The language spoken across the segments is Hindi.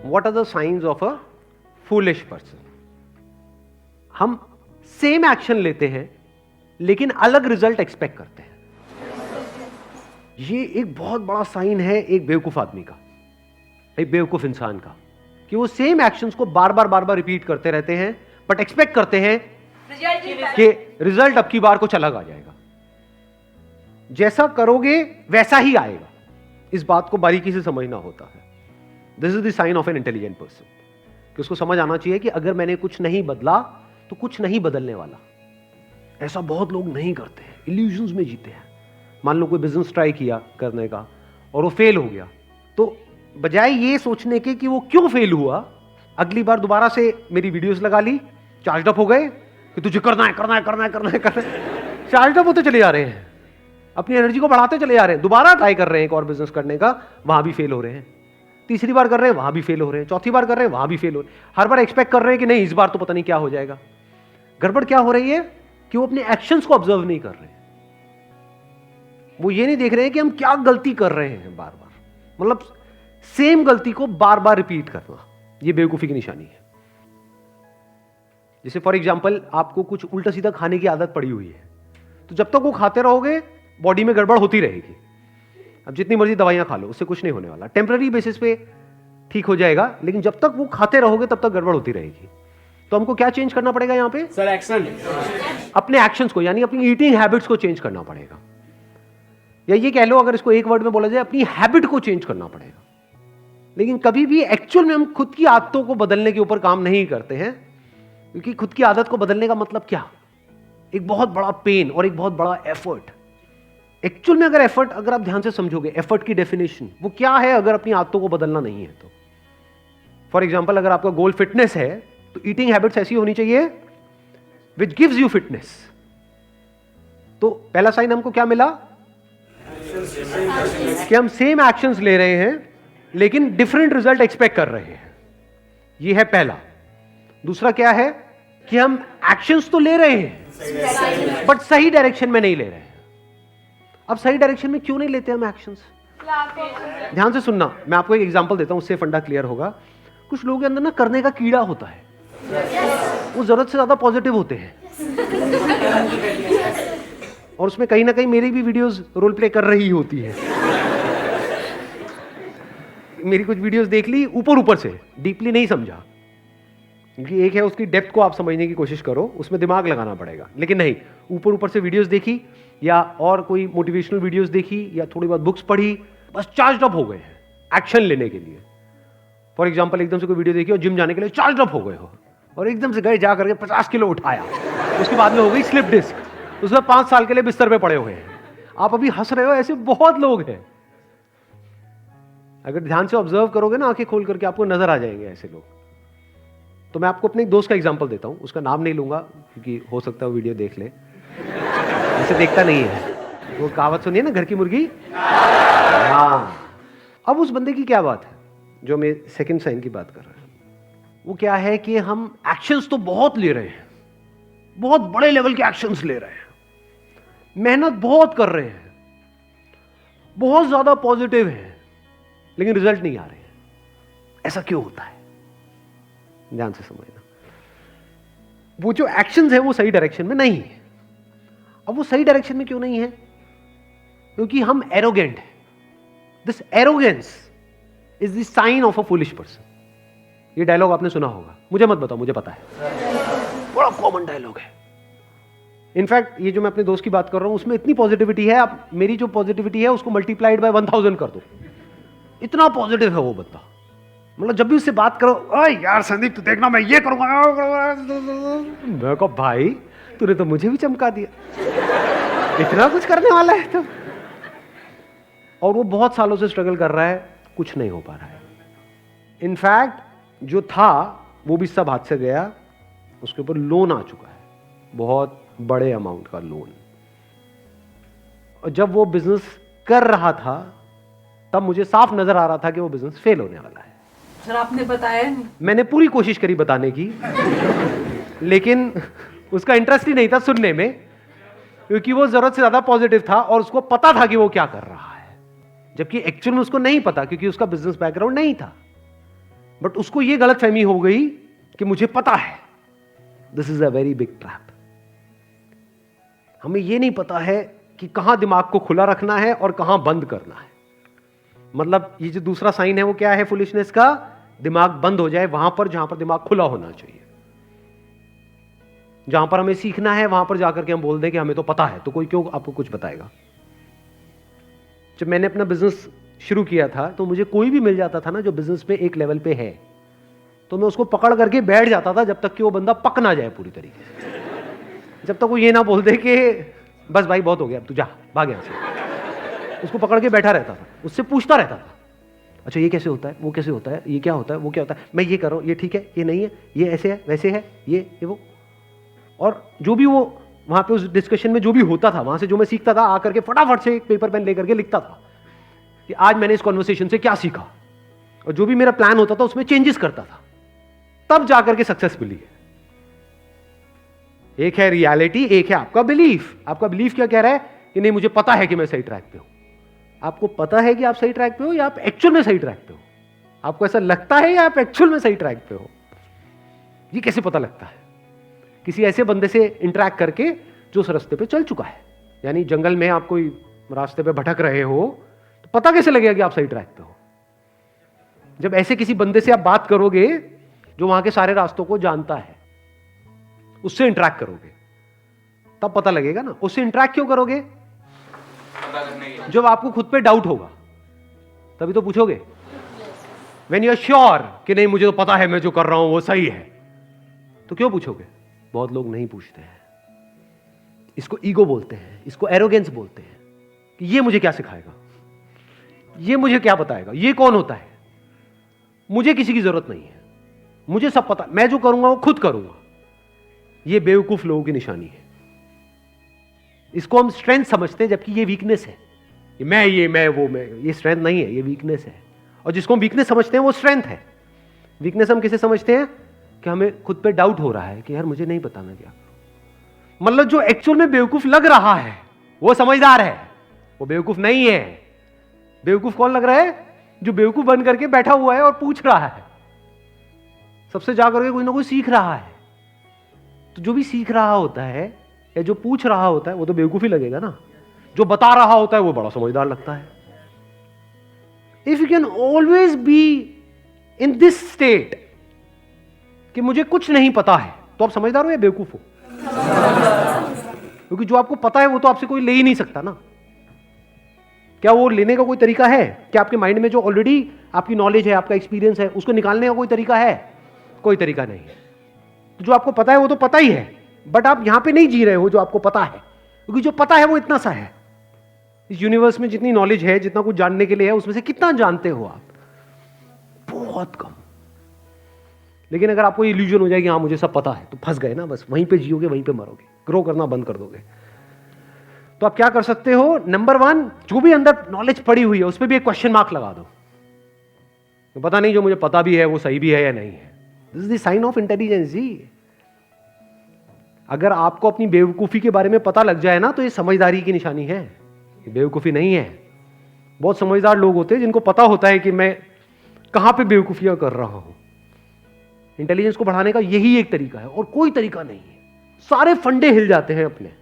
What are the science of a foolish person? हम सेम एक्शन लेते हैं लेकिन अलग रिजल्ट एक्सपेक्ट करते हैं। ये एक बहुत बड़ा साइन है एक बेवकूफ आदमी का, एक बेवकूफ इंसान का, कि वो सेम एक्शंस को बार बार रिपीट करते रहते हैं बट एक्सपेक्ट करते हैं कि रिजल्ट अब की बार कुछ अलग आ जाएगा। जैसा करोगे वैसा ही आएगा। इस बात को बारीकी से समझना होता है। This is the sign of an intelligent person, कि उसको समझ आना चाहिए कि अगर मैंने कुछ नहीं बदला तो कुछ नहीं बदलने वाला। ऐसा बहुत लोग नहीं करते हैं, इल्यूजन्स में जीते हैं। मान लो कोई बिजनेस ट्राई किया करने का और वो फेल हो गया, तो बजाय ये सोचने के कि वो क्यों फेल हुआ, अगली बार दोबारा से मेरी वीडियोस लगा ली, चार्ज अप हो गए कि तुझे करना है करना है करना है करना है करना है। चार्ज अप होते चले जा रहे हैं, अपनी एनर्जी को बढ़ाते चले जा रहे हैं, दोबारा ट्राई कर रहे हैं एक और बिजनेस करने का, वहां भी फेल हो रहे हैं। तीसरी बार कर रहे हैं, वहां भी फेल हो रहे हैं। चौथी बार कर रहे हैं, वहां भी फेल हो रहे हैं। हर बार एक्सपेक्ट कर रहे हैं कि नहीं इस बार तो पता नहीं क्या हो जाएगा। गड़बड़ क्या हो रही है कि वो अपने एक्शंस को ऑब्जर्व नहीं कर रहे हैं। वो ये नहीं देख रहे हैं कि हम क्या गलती कर रहे हैं बार बार, मतलब सेम गलती को बार बार रिपीट करना, ये बेवकूफी की निशानी है। जैसे फॉर एग्जांपल आपको कुछ उल्टा सीधा खाने की आदत पड़ी हुई है, तो जब तक वो खाते रहोगे बॉडी में गड़बड़ होती रहेगी। अब जितनी मर्जी दवाइयां खा लो उससे कुछ नहीं होने वाला, टेम्पररी बेसिस पे ठीक हो जाएगा, लेकिन जब तक वो खाते रहोगे तब तक गड़बड़ होती रहेगी। तो हमको क्या चेंज करना पड़ेगा यहां पे? Sir action. अपने एक्शंस को, यानी अपनी ईटिंग हैबिट्स को चेंज करना पड़ेगा। या ये कह लो, अगर इसको एक वर्ड में बोला जाए, अपनी हैबिट को चेंज करना पड़ेगा। लेकिन कभी भी एक्चुअल में हम खुद की आदतों को बदलने के ऊपर काम नहीं करते हैं, क्योंकि खुद की आदत को बदलने का मतलब क्या? एक बहुत बड़ा पेन और एक बहुत बड़ा एफर्ट। एक्चुअल में अगर एफर्ट, अगर आप ध्यान से समझोगे एफर्ट की डेफिनेशन वो क्या है, अगर अपनी आदतों को बदलना नहीं है तो। फॉर एग्जाम्पल अगर आपका गोल फिटनेस है तो ईटिंग हैबिट्स ऐसी होनी चाहिए विच गिव्स यू फिटनेस। तो पहला साइन हमको क्या मिला कि हम सेम एक्शंस ले रहे हैं लेकिन डिफरेंट रिजल्ट एक्सपेक्ट कर रहे हैं। यह है पहला। दूसरा क्या है कि हम एक्शंस तो ले रहे हैं बट सही डायरेक्शन में नहीं ले रहे हैं। अब सही डायरेक्शन में क्यों नहीं लेते हम एक्शंस? ध्यान से सुनना, मैं आपको एक एग्जांपल देता हूं, उससे फंडा क्लियर होगा। कुछ लोगों के अंदर ना करने का कीड़ा होता है, वो जरूरत से ज्यादा पॉजिटिव होते हैं और उसमें कहीं ना कहीं मेरी भी वीडियोस रोल प्ले कर रही होती है। मेरी कुछ वीडियोस देख ली ऊपर ऊपर से, डीपली नहीं समझा, क्योंकि एक है उसकी डेप्थ को आप समझने की कोशिश करो, उसमें दिमाग लगाना पड़ेगा। लेकिन नहीं, ऊपर ऊपर से वीडियोस देखी या और कोई मोटिवेशनल वीडियोस देखी या थोड़ी बहुत बुक्स पढ़ी, बस चार्ज अप हो गए हैं एक्शन लेने के लिए। फॉर एग्जांपल एकदम से कोई वीडियो देखी और जिम जाने के लिए चार्ज अप हो गए हो और एकदम से गए जा करके 50 किलो उठाया, उसके बाद में हो गई स्लिप डिस्क, उसमें 5 साल के लिए बिस्तर पे पड़े हुए हैं। आप अभी हंस रहे हो, ऐसे बहुत लोग हैं। अगर ध्यान से ऑब्जर्व करोगे ना, आंखें खोल करके, आपको नजर आ जाएंगे ऐसे लोग। तो मैं आपको अपने एक दोस्त का एग्जांपल देता हूं, उसका नाम नहीं लूंगा क्योंकि हो सकता है वो वीडियो देख ले, इसे देखता नहीं है। वो कहावत सुनिए ना, घर की मुर्गी। हाँ, अब उस बंदे की क्या बात है जो मैं सेकंड साइन की बात कर रहा हूं, वो क्या है कि हम एक्शंस तो बहुत ले रहे हैं, बहुत बड़े लेवल के एक्शंस ले रहे हैं, मेहनत बहुत कर रहे हैं, बहुत ज्यादा पॉजिटिव है, लेकिन रिजल्ट नहीं आ रहे हैं। ऐसा क्यों होता है? ध्यान से समझना। वो जो एक्शंस है वो सही डायरेक्शन में नहीं है। अब वो सही डायरेक्शन में क्यों नहीं है? क्योंकि हम एरोगेंट हैं। This arrogance is the sign of a foolish person. ये डायलॉग आपने सुना होगा, मुझे मत बताओ, मुझे पता है, बड़ा कॉमन डायलॉग है। इनफैक्ट ये जो मैं अपने दोस्त की बात कर रहा हूं उसमें इतनी पॉजिटिविटी है, आप मेरी जो पॉजिटिविटी है उसको मल्टीप्लाइड बाय 1000 कर दो, इतना पॉजिटिव है वो बंदा। मतलब जब भी उससे बात करो, ओए यार संदीप तू देखना मैं ये करूंगा, मैं कहो भाई तूने तो मुझे भी चमका दिया, इतना कुछ करने वाला है तो। और वो बहुत सालों से स्ट्रगल कर रहा है, कुछ नहीं हो पा रहा है। इनफैक्ट जो था वो भी सब हाथ से गया, उसके ऊपर लोन आ चुका है, बहुत बड़े अमाउंट का लोन। और जब वो बिजनेस कर रहा था तब मुझे साफ नजर आ रहा था कि वो बिजनेस फेल होने वाला है। सर आपने बताया नहीं। मैंने पूरी कोशिश करी बताने की लेकिन उसका इंटरेस्ट ही नहीं था सुनने में, क्योंकि वो जरूरत से ज्यादा पॉजिटिव था और उसको पता था कि वो क्या कर रहा है, जबकि एक्चुअल में उसको नहीं पता, क्योंकि उसका बिजनेस बैकग्राउंड नहीं था। बट उसको ये गलतफहमी हो गई कि मुझे पता है। This is a very big trap. हमें यह नहीं पता है कि कहां दिमाग को खुला रखना है और कहां बंद करना है। मतलब ये जो दूसरा साइन है वो क्या है फुलिशनेस का? दिमाग बंद हो जाए वहां पर जहां पर दिमाग खुला होना चाहिए। जहां पर हमें सीखना है वहां पर जाकर के हम बोल दें कि हमें तो पता है, तो कोई क्यों आपको कुछ बताएगा। जब मैंने अपना बिजनेस शुरू किया था तो मुझे कोई भी मिल जाता था ना जो बिजनेस पे एक लेवल पे है, तो मैं उसको पकड़ करके बैठ जाता था जब तक कि वो बंदा पक ना जाए पूरी तरीके से। जब तक वो ये ना बोल दे कि बस भाई बहुत हो गया, अब तू जा, भाग यहां से। उसको पकड़ के बैठा रहता था, उससे पूछता रहता था, अच्छा ये कैसे होता है, वो कैसे होता है, ये क्या होता है, वो क्या होता है, मैं ये कर रहा हूं, ये ठीक है, ये नहीं है, ये ऐसे है, वैसे है, ये वो। और जो भी वो वहां पे उस डिस्कशन में जो भी होता था, वहां से जो मैं सीखता था, आकर के फटाफट से एक पेपर पेन लेकर के लिखता था कि आज मैंने इस कॉन्वर्सेशन से क्या सीखा, और जो भी मेरा प्लान होता था उसमें चेंजेस करता था। तब जाकर के सक्सेस मिली है। एक है रियलिटी, एक है आपका बिलीफ। आपका बिलीफ क्या कह रहा है कि नहीं मुझे पता है कि मैं सही ट्रैक पे हूं। आपको पता है कि आप सही ट्रैक पे हो या आप एक्चुअल में सही ट्रैक पे हो? आपको ऐसा लगता है या आप एक्चुअल में सही ट्रैक पे हो? ये कैसे पता लगता है? किसी ऐसे बंदे से इंटरैक्ट करके जो उस रास्ते पे चल चुका है। यानी जंगल में आप कोई रास्ते पे भटक रहे हो तो पता कैसे लगेगा कि आप सही ट्रैक पे हो? जब ऐसे किसी बंदे से आप बात करोगे जो वहां के सारे रास्तों को जानता है, उससे इंटरैक्ट करोगे तब पता लगेगा ना। उससे इंटरैक्ट क्यों करोगे? जब आपको खुद पे डाउट होगा तभी तो पूछोगे। व्हेन यू आर श्योर कि नहीं मुझे तो पता है मैं जो कर रहा हूं वो सही है, तो क्यों पूछोगे? बहुत लोग नहीं पूछते हैं। इसको ईगो बोलते हैं, इसको एरोगेंस बोलते हैं कि ये मुझे क्या सिखाएगा, ये मुझे क्या बताएगा, ये कौन होता है, मुझे किसी की जरूरत नहीं है, मुझे सब पता, मैं जो करूंगा वो खुद करूंगा। ये बेवकूफ लोगों की निशानी है। इसको हम स्ट्रेंथ समझते हैं जबकि ये वीकनेस है। मैं वो मैं, ये स्ट्रेंथ नहीं है, ये वीकनेस है। और जिसको हम वीकनेस समझते हैं वो स्ट्रेंथ है। वीकनेस हम किसे समझते हैं कि हमें खुद पे डाउट हो रहा है कि यार मुझे नहीं पता मैं क्या करूं। मतलब जो एक्चुअल में बेवकूफ लग रहा है वो समझदार है, वो बेवकूफ नहीं है। बेवकूफ कौन लग रहा है? जो बेवकूफ बन करके बैठा हुआ है और पूछ रहा है, सबसे जाकर के कोई ना कोई सीख रहा है। तो जो भी सीख रहा होता है या जो पूछ रहा होता है वो तो बेवकूफ ही लगेगा ना। जो बता रहा होता है वो बड़ा समझदार लगता है। If you can always be in this state कि मुझे कुछ नहीं पता है, तो आप समझदार हो या बेवकूफ हो? क्योंकि जो आपको पता है वो तो आपसे कोई ले ही नहीं सकता ना। क्या वो लेने का कोई तरीका है? क्या आपके माइंड में जो ऑलरेडी आपकी नॉलेज है, आपका एक्सपीरियंस है, उसको निकालने का कोई तरीका है? कोई तरीका नहीं है। तो जो आपको पता है वो तो पता ही है, बट आप यहां पे नहीं जी रहे हो जो आपको पता है। क्योंकि जो पता है वो इतना सा है। इस यूनिवर्स में जितनी नॉलेज है, जितना कुछ जानने के लिए है, उसमें से कितना जानते हो आप? बहुत कम। लेकिन अगर आपको इल्यूजन हो जाए कि हाँ मुझे सब पता है, तो फंस गए ना। बस वहीं पे जियोगे, वहीं पे मरोगे, ग्रो करना बंद कर दोगे। तो आप क्या कर सकते हो? नंबर 1, जो भी अंदर नॉलेज पड़ी हुई है उस पर भी एक क्वेश्चन मार्क लगा दो। तो पता नहीं जो मुझे पता भी है वो सही भी है या नहीं है। This is the sign of intelligence जी। अगर आपको अपनी बेवकूफी के बारे में पता लग जाए ना तो ये समझदारी की निशानी है, ये बेवकूफी नहीं है। बहुत समझदार लोग होते हैं जिनको पता होता है कि मैं कहां पे बेवकूफियां कर रहा हूं। इंटेलिजेंस को बढ़ाने का यही एक तरीका है और कोई तरीका नहीं है। सारे फंडे हिल जाते हैं अपने,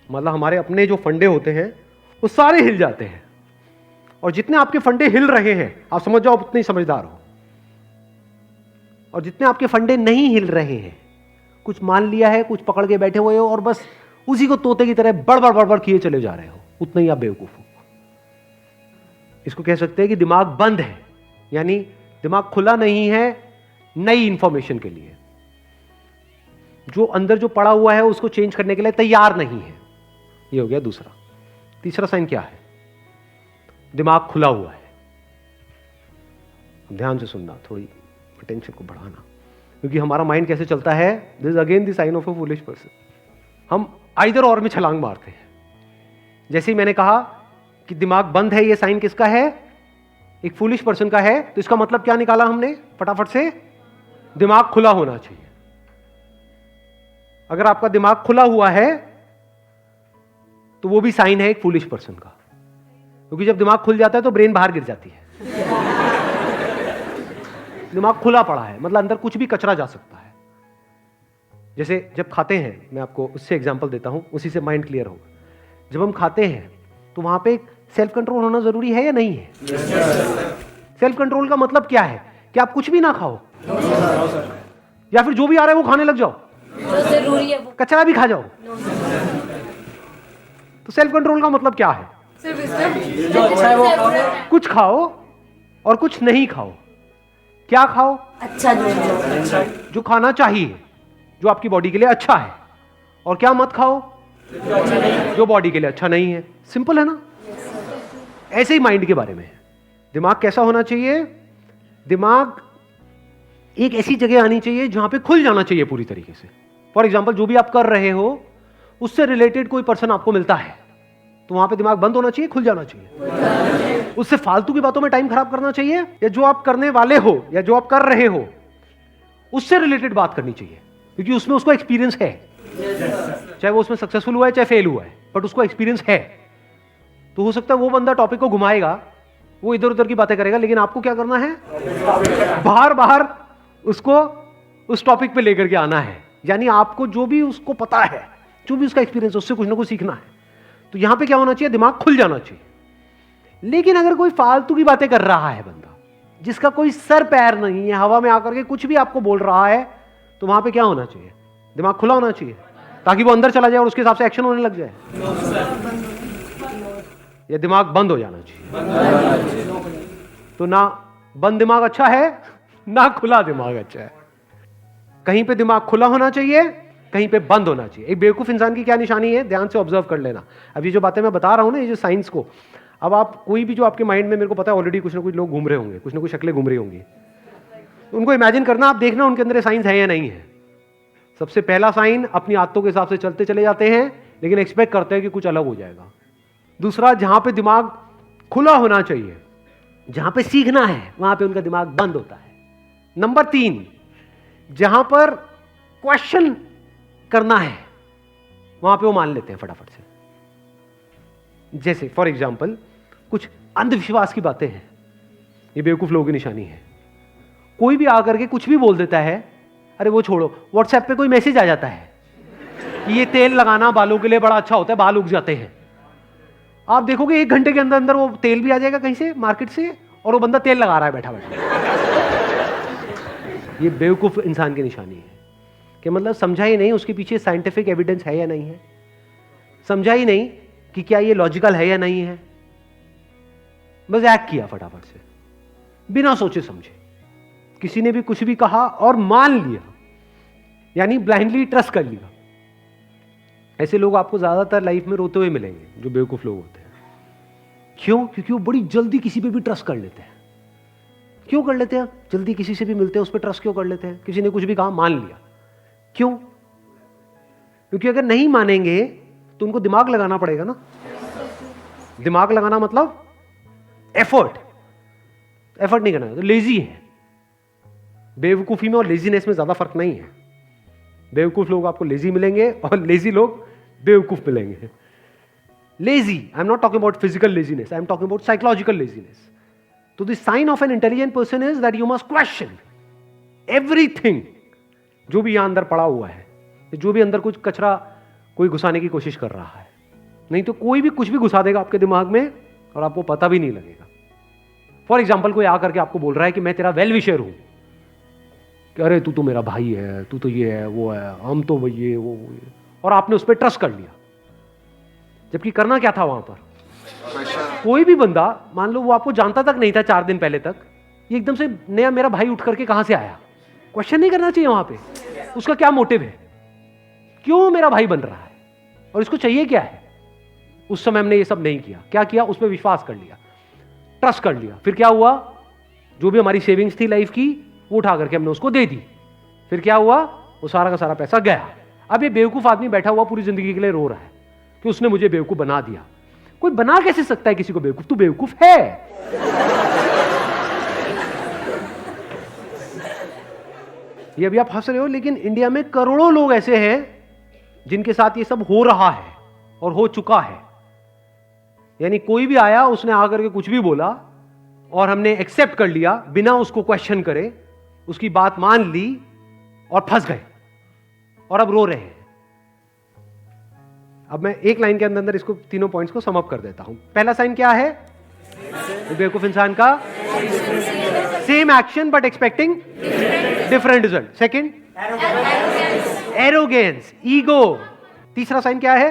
मतलब हमारे अपने जो फंडे होते हैं वो सारे हिल जाते हैं। और जितने आपके फंडे हिल रहे हैं आप समझ जाओ उतने ही समझदार हो। और जितने आपके फंडे नहीं हिल रहे हैं, कुछ मान लिया है, कुछ पकड़ के बैठे हुए हो और बस उसी को तोते की तरह बड़बड़ बड़बड़ किए चले जा रहे हो, उतना ही आप बेवकूफ हो। इसको कह सकते हैं कि दिमाग बंद है, यानी दिमाग खुला नहीं है नई इंफॉर्मेशन के लिए। जो अंदर जो पड़ा हुआ है उसको चेंज करने के लिए तैयार नहीं है। ये हो गया दूसरा। तीसरा साइन क्या है? दिमाग खुला हुआ है। ध्यान से सुनना, थोड़ी अटेंशन को बढ़ाना, क्योंकि हमारा माइंड कैसे चलता है, this is again the sign of a foolish person. हम आइदर और में छलांग मारते हैं। जैसे ही मैंने कहा कि दिमाग बंद है, ये साइन किसका है? एक फूलिश पर्सन का है। तो इसका मतलब क्या निकाला हमने फटाफट से? दिमाग खुला होना चाहिए। अगर आपका दिमाग खुला हुआ है तो वो भी साइन है एक फूलिश पर्सन का, क्योंकि जब दिमाग खुल जाता है तो ब्रेन बाहर गिर जाती है। दिमाग खुला पड़ा है, मतलब अंदर कुछ भी कचरा जा सकता है। जैसे जब खाते हैं, मैं आपको उससे एग्जांपल देता हूं, उसी से माइंड क्लियर होगा। जब हम खाते हैं तो वहां पे सेल्फ कंट्रोल होना जरूरी है या नहीं है? सेल्फ कंट्रोल का मतलब क्या है? कि आप कुछ भी ना खाओ या फिर जो भी आ रहा है वो खाने लग जाओ, जरूरी है वो, कचरा भी खा जाओ। तो सेल्फ कंट्रोल का मतलब क्या है? कुछ खाओ और कुछ नहीं खाओ। क्या खाओ? अच्छा जो खाना चाहिए, जो आपकी बॉडी के लिए अच्छा है। और क्या मत खाओ? जो बॉडी के लिए अच्छा नहीं है। सिंपल है ना? ऐसे ही माइंड के बारे में है। दिमाग कैसा होना चाहिए? दिमाग एक ऐसी जगह आनी चाहिए जहां पे खुल जाना चाहिए पूरी तरीके से। फॉर एग्जाम्पल, जो भी आप कर रहे हो उससे रिलेटेड कोई पर्सन आपको मिलता है तो वहां पे दिमाग बंद होना चाहिए, खुल जाना चाहिए। उससे फालतू की बातों में टाइम खराब करना चाहिए, या जो आप करने वाले हो या जो आप कर रहे हो उससे रिलेटेड बात करनी चाहिए, क्योंकि उसमें उसको एक्सपीरियंस है। चाहे वो उसमें सक्सेसफुल हुआ है चाहे फेल हुआ है, बट उसको एक्सपीरियंस है। तो हो सकता है वो बंदा टॉपिक को घुमाएगा, वो इधर उधर की बातें करेगा, लेकिन आपको क्या करना है? बाहर बाहर उसको उस टॉपिक पे लेकर के आना है। यानी आपको जो भी उसको पता है, जो भी उसका एक्सपीरियंस है, उससे कुछ ना कुछ सीखना है। तो यहां पे क्या होना चाहिए? दिमाग खुल जाना चाहिए। लेकिन अगर कोई फालतू की बातें कर रहा है बंदा, जिसका कोई सर पैर नहीं है, हवा में आकर के कुछ भी आपको बोल रहा है, तो वहां पे क्या होना चाहिए? दिमाग खुला होना चाहिए, ताकि वो अंदर चला जाए और उसके हिसाब से एक्शन होने लग जाए। या दिमाग बंद हो जाना चाहिए? तो ना बंद दिमाग अच्छा है, ना खुला दिमाग अच्छा है। कहीं पे दिमाग खुला होना चाहिए, कहीं पे बंद होना चाहिए। एक बेवकूफ इंसान की क्या निशानी है? ध्यान से ऑब्जर्व कर लेना। अब ये जो बातें मैं बता रहा हूं ना, ये जो साइंस को, अब आप कोई भी जो आपके माइंड में, मेरे को पता है ऑलरेडी कुछ ना कुछ लोग घूम रहे होंगे, कुछ ना कुछ शक्लें घूम रही होंगी, उनको इमेजिन करना, आप देखना उनके अंदर साइंस है या नहीं है। सबसे पहला साइन, अपनी आदतों के हिसाब से चलते चले जाते हैं, लेकिन एक्सपेक्ट करते हैं कि कुछ अलग हो जाएगा। दूसरा, जहां पे दिमाग खुला होना चाहिए, जहां पे सीखना है, वहां पे उनका दिमाग बंद होता है। नंबर 3, जहां पर क्वेश्चन करना है, वहां पे वो मान लेते हैं फटाफट से। जैसे फॉर एग्जाम्पल, कुछ अंधविश्वास की बातें हैं, ये बेवकूफ लोगों की निशानी है। कोई भी आकर के कुछ भी बोल देता है, अरे वो छोड़ो, व्हाट्सएप पे कोई मैसेज आ जाता है कि ये तेल लगाना बालों के लिए बड़ा अच्छा होता है, बाल उग जाते हैं। आप देखोगे 1 घंटे के अंदर अंदर वो तेल भी आ जाएगा कहीं से, मार्केट से, और वो बंदा तेल लगा रहा है बैठा बैठा। ये बेवकूफ इंसान की निशानी है कि मतलब समझा ही नहीं उसके पीछे साइंटिफिक एविडेंस है या नहीं है, समझा ही नहीं कि क्या ये लॉजिकल है या नहीं है, बस एक्ट किया फटाफट से, बिना सोचे समझे। किसी ने भी कुछ भी कहा और मान लिया, यानी ब्लाइंडली ट्रस्ट कर लिया। ऐसे लोग आपको ज्यादातर लाइफ में रोते हुए मिलेंगे, जो बेवकूफ लोग होते हैं। क्यों? क्योंकि वो बड़ी जल्दी किसी पे भी ट्रस्ट कर लेते हैं। क्यों कर लेते हैं? जल्दी किसी से भी मिलते हैं, उस पर ट्रस्ट क्यों कर लेते हैं? किसी ने कुछ भी कहा, मान लिया। क्यों? क्योंकि अगर नहीं मानेंगे तो उनको दिमाग लगाना पड़ेगा ना। दिमाग लगाना मतलब एफर्ट नहीं करना, तो लेजी है। बेवकूफी में और लेजीनेस में ज्यादा फर्क नहीं है। बेवकूफ लोग आपको लेजी मिलेंगे और लेजी लोग बेवकूफ मिलेंगे। Lazy, I am not talking about physical laziness, I am talking about psychological laziness. तो the sign of an intelligent person is that you must question everything, जो भी यहां अंदर पड़ा हुआ है, जो भी अंदर कुछ कचरा कोई घुसाने की कोशिश कर रहा है। नहीं तो कोई भी कुछ भी घुसा देगा आपके दिमाग में और आपको पता भी नहीं लगेगा। फॉर एग्जाम्पल, कोई आकर के आपको बोल रहा है कि मैं तेरा वेल विशर हूं, कि अरे तू तो मेरा भाई है, तू तो ये है वो है, हम तो ये वो ये, और आपने उस पर ट्रस्ट कर लिया। जबकि करना क्या था वहां पर? कोई भी बंदा, मान लो वो आपको जानता तक नहीं था 4 दिन पहले तक, ये एकदम से नया मेरा भाई उठ करके कहां से आया? क्वेश्चन नहीं करना चाहिए वहां पे, उसका क्या मोटिव है, क्यों मेरा भाई बन रहा है और इसको चाहिए क्या है? उस समय हमने ये सब नहीं किया। क्या किया? उस पर विश्वास कर लिया, ट्रस्ट कर लिया। फिर क्या हुआ? जो भी हमारी सेविंग्स थी लाइफ की, वो उठा करके हमने उसको दे दी। फिर क्या हुआ? वो सारा का सारा पैसा गया। अब ये बेवकूफ आदमी बैठा हुआ पूरी जिंदगी के लिए रो रहा है कि उसने मुझे बेवकूफ बना दिया। कोई बना कैसे सकता है किसी को बेवकूफ? तू बेवकूफ है। ये अभी आप हंस रहे हो, लेकिन इंडिया में करोड़ों लोग ऐसे हैं जिनके साथ ये सब हो रहा है और हो चुका है। यानी कोई भी आया, उसने आकर के कुछ भी बोला और हमने एक्सेप्ट कर लिया बिना उसको क्वेश्चन करे, उसकी बात मान ली और फंस गए और अब रो रहे हैं। अब मैं एक लाइन के अंदर अंदर इसको तीनों पॉइंट्स को सम अप कर देता हूं। पहला साइन क्या है बेवकूफ इंसान का? Same action but expecting different result. Second arrogance, ego. तीसरा साइन क्या है?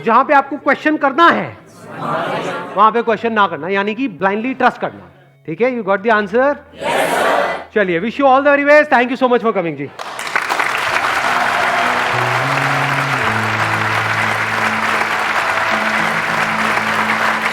जहां पे आपको क्वेश्चन करना है वहां पे क्वेश्चन ना करना, यानी कि ब्लाइंडली ट्रस्ट करना। ठीक है, यू गॉट द आंसर? चलिए, wish you all the very best. Thank you so much for coming ji.